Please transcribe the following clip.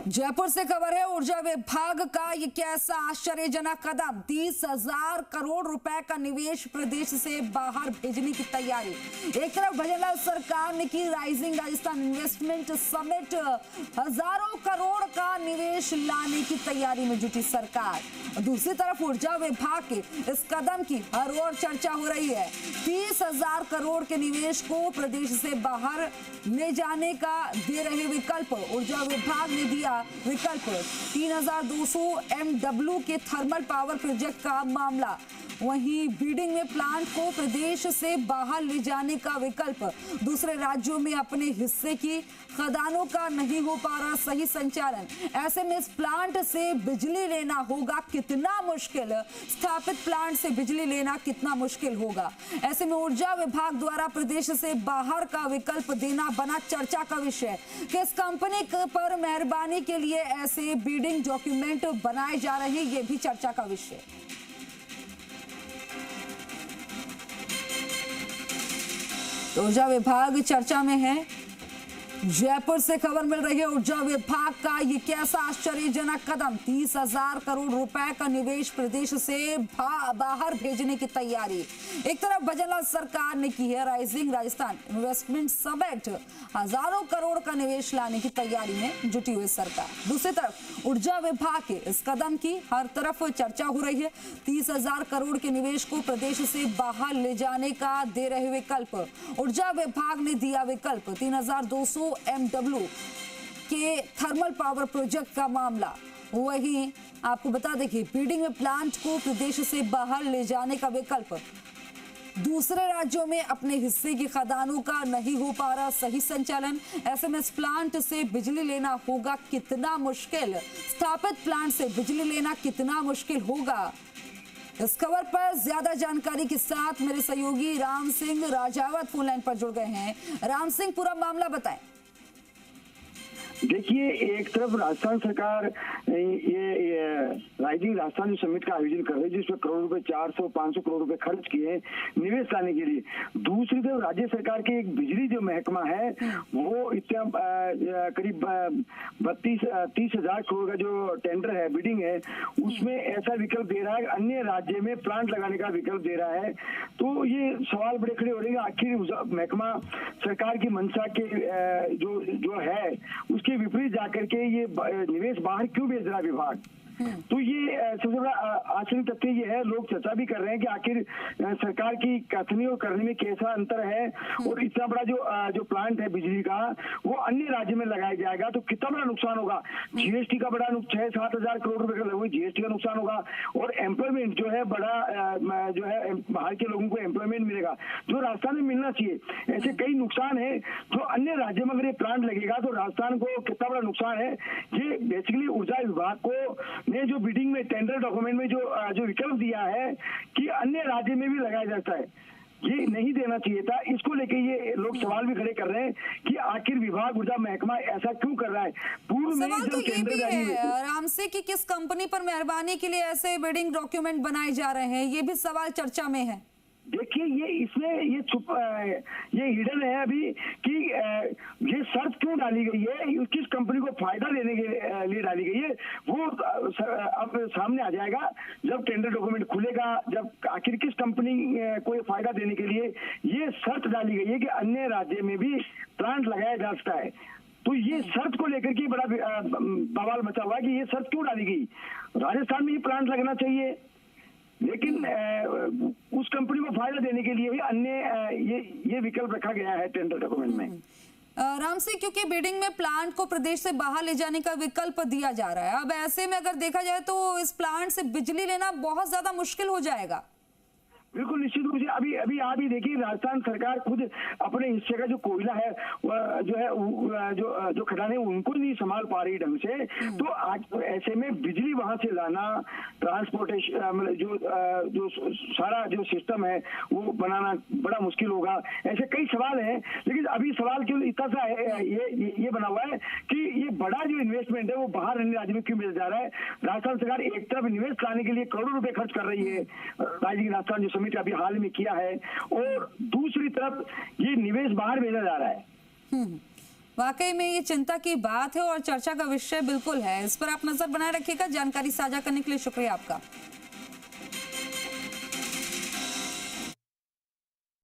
जयपुर से खबर है। ऊर्जा विभाग का ये कैसा आश्चर्यजनक कदम। 30,000 करोड़ रुपए का निवेश प्रदेश से बाहर भेजने की तैयारी। एक तरफ भजनलाल सरकार ने की राइजिंग राजस्थान इन्वेस्टमेंट समिट, हजारों करोड़ का निवेश लाने की तैयारी में जुटी सरकार। दूसरी तरफ ऊर्जा विभाग के इस कदम की हर ओर चर्चा हो रही है। 30,000 करोड़ के निवेश को प्रदेश से बाहर ले जाने का दे रहे विकल्प। ऊर्जा विभाग ने दिया विकल्प 3,200 MW के थर्मल पावर प्रोजेक्ट का मामला। वहीं बीडिंग में प्लांट को प्रदेश से बाहर ले जाने का विकल्प। दूसरे राज्यों में अपने हिस्से की खदानों का नहीं हो पा रहा सही संचालन। ऐसे में इस प्लांट से बिजली लेना होगा कितना मुश्किल। स्थापित प्लांट से बिजली लेना कितना मुश्किल होगा। ऐसे में ऊर्जा विभाग द्वारा प्रदेश से बाहर का विकल्प देना बना चर्चा का विषय। किस कंपनी पर मेहरबानी के लिए ऐसे बीडिंग डॉक्यूमेंट बनाए जा रहे हैं, ये भी चर्चा का विषय। ऊर्जा विभाग चर्चा में है। जयपुर से खबर मिल रही है। ऊर्जा विभाग का ये कैसा आश्चर्यजनक कदम। 30,000 करोड़ रुपए का निवेश प्रदेश से बाहर भेजने की तैयारी। एक तरफ भजनलाल सरकार ने की है राइजिंग राजस्थान इन्वेस्टमेंट समिट, हजारों करोड़ का निवेश लाने की तैयारी में जुटी हुई सरकार। दूसरी तरफ ऊर्जा विभाग के इस कदम की हर तरफ चर्चा हो रही है। 30,000 करोड़ के निवेश को प्रदेश से बाहर ले जाने का दे रहे विकल्प। ऊर्जा विभाग ने दिया विकल्प 3,200 MW के थर्मल पावर प्रोजेक्ट का मामला। वहीं आपको बता दें कि बीडिंग में प्लांट को प्रदेश से बाहर ले जाने का विकल्प। दूसरे राज्यों में अपने हिस्से की खदानों का नहीं हो पा रहा सही संचालन। ऐसे में इस प्लांट से बिजली लेना होगा कितना मुश्किल। स्थापित प्लांट से बिजली लेना कितना मुश्किल होगा। इस खबर पर ज्यादा जानकारी के साथ मेरे सहयोगी राम सिंह राजावत फोन लाइन पर जुड़ गए हैं। राम सिंह, पूरा मामला बताएं। देखिए, एक तरफ राजस्थान सरकार ये राइजिंग राजस्थान जो समिट का आयोजन कर रही है, जिसमें करोड़ रुपए 400-500 करोड़ रुपए खर्च किए हैं निवेश लाने के लिए। दूसरी तरफ राज्य सरकार के एक बिजली जो महकमा है वो इतना करीब 30,000 करोड़ का जो टेंडर है, बिडिंग है, उसमें ऐसा विकल्प दे रहा है, अन्य राज्य में प्लांट लगाने का विकल्प दे रहा है। तो ये सवाल बड़े खड़े हो रहे हैं, आखिर महकमा सरकार की मंशा के जो है उसके विपरीत जाकर के ये निवेश बाहर क्यों भेज रहा है विभाग। तो ये सबसे बड़ा आश्चर्य तथ्य ये है। लोग चर्चा भी कर रहे हैं कि आखिर सरकार की कथनी और करने में कैसा अंतर है, और इतना बड़ा जो प्लांट है बिजली का वो अन्य राज्य में लगाया जाएगा तो कितना बड़ा नुकसान होगा। जीएसटी का बड़ा 6-7 हजार करोड़ रुपए का लगभग जीएसटी का नुकसान होगा, और एम्प्लॉयमेंट जो है बड़ा जो है बाहर के लोगों को एम्प्लॉयमेंट मिलेगा जो राजस्थान में मिलना चाहिए। ऐसे कई नुकसान है जो अन्य राज्य में अगर ये प्लांट लगेगा तो राजस्थान को कितना बड़ा नुकसान है। ये बेसिकली ऊर्जा विभाग को ने जो बिडिंग में टेंडर डॉक्यूमेंट में जो विकल्प दिया है कि अन्य राज्य में भी लगाया जाता है, ये नहीं देना चाहिए था। इसको लेके ये लोग सवाल भी खड़े कर रहे हैं कि आखिर विभाग ऊर्जा महकमा ऐसा क्यों कर रहा है। पूर्व में सवाल तो ये भी है राम से कि किस कंपनी पर मेहरबानी के लिए ऐसे बिडिंग डॉक्यूमेंट बनाए जा रहे हैं, ये भी सवाल चर्चा में है। देखिए, ये इसमें ये हिडन है अभी कि ये शर्त क्यों डाली गई है, किस कंपनी को फायदा देने के लिए डाली गई है, वो अब सामने आ जाएगा जब टेंडर डॉक्यूमेंट खुलेगा। जब आखिर किस कंपनी को फायदा देने के लिए ये शर्त डाली गई है कि अन्य राज्य में भी प्लांट लगाया जा सकता है। तो ये शर्त को लेकर के बड़ा बवाल मचा हुआ है कि ये शर्त क्यों डाली गई। राजस्थान में ये प्लांट लगना चाहिए, लेकिन उस कंपनी को फायदा देने के लिए ही अन्य ये विकल्प रखा गया है टेंडर डॉक्यूमेंट में। राम सिंह, क्योंकि बिडिंग में प्लांट को प्रदेश से बाहर ले जाने का विकल्प दिया जा रहा है, अब ऐसे में अगर देखा जाए तो इस प्लांट से बिजली लेना बहुत ज्यादा मुश्किल हो जाएगा। बिल्कुल निश्चित रूप से अभी आप ही देखिए, राजस्थान सरकार खुद अपने हिस्से का जो कोयला है जो है जो खदानें उनको नहीं संभाल पा रही ढंग से। तो आज ऐसे में बिजली वहां से लाना, ट्रांसपोर्टेशन जो सारा जो सिस्टम है वो बनाना बड़ा मुश्किल होगा। ऐसे कई सवाल हैं, लेकिन अभी सवाल क्यों इतना सा है ये बना हुआ है कि ये बड़ा जो इन्वेस्टमेंट है वो बाहर अन्य राज्य में क्यों मिल जा रहा है। राजस्थान सरकार एक तरफ निवेश लाने के लिए करोड़ों रुपए खर्च कर रही है, राइजिंग राजस्थान जो समिट अभी हाल में किया है, और दूसरी तरफ ये निवेश बाहर भेजा जा रहा है। वाकई में ये चिंता की बात है और चर्चा का विषय बिल्कुल है। इस पर आप नजर बनाए रखिएगा। जानकारी साझा करने के लिए शुक्रिया आपका।